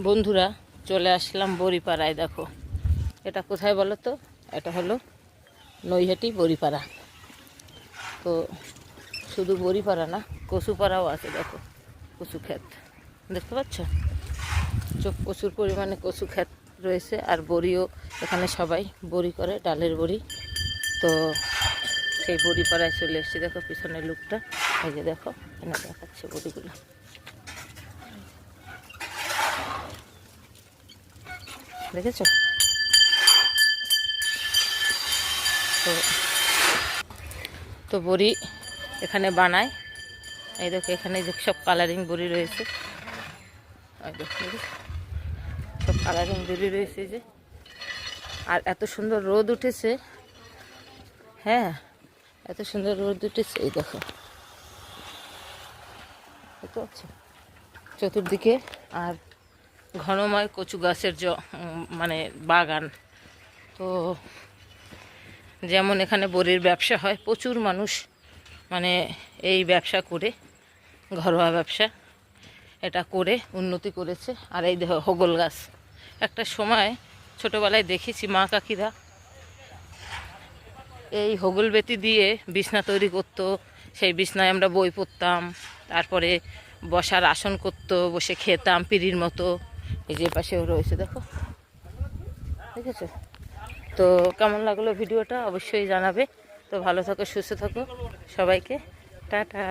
বন্ধুরা চলে আসলাম বড়িপাড়ায়। দেখো এটা কোথায় বলো তো? এটা হলো নৈহাটি বড়িপাড়া। তো শুধু বড়িপাড়া না, কচুপাড়াও আছে। দেখো কচু ক্ষেত দেখতে পাচ্ছ, প্রচুর পরিমাণে কচু ক্ষেত রয়েছে। আর বড়িও এখানে সবাই বড়ি করে, ডালের বড়ি। তো সেই বড়িপাড়ায় চলে এসেছি। দেখো পিছনের লুকটা, এই যে দেখো এখানে দেখাচ্ছে বড়িগুলো, দেখেছো? তো তো বড়ি এখানে বানায়। এই দেখো এখানে যে সব কালারিং বড়ি রয়েছে, সব কালারিং বড়ি রয়েছে যে। আর এত সুন্দর রোদ উঠেছে, হ্যাঁ এত সুন্দর রোদ উঠেছে। এই দেখো দেখতে পাচ্ছ চতুর্দিকে, আর ঘনময় কচু গাছের মানে বাগান। তো যেমন এখানে বড়ির ব্যবসা হয়, প্রচুর মানুষ মানে এই ব্যবসা করে, ঘরোয়া ব্যবসা এটা করে উন্নতি করেছে। আর এই দেখো হোগল গাছ, একটা সময় ছোটোবেলায় দেখেছি মা কাকিরা এই হোগল বেতি দিয়ে বিছনা তৈরি করতো। সেই বিছনায় আমরা বই পড়তাম, তারপরে বসার আসন করতো, বসে খেতাম পিঁড়ির মতো। এই যে পাশেও রয়েছে দেখো, দেখেছো? তো কেমন লাগলো ভিডিওটা অবশ্যই জানাবে। তো ভালো থাকো, সুস্থ থাকো, সবাইকে টাটা।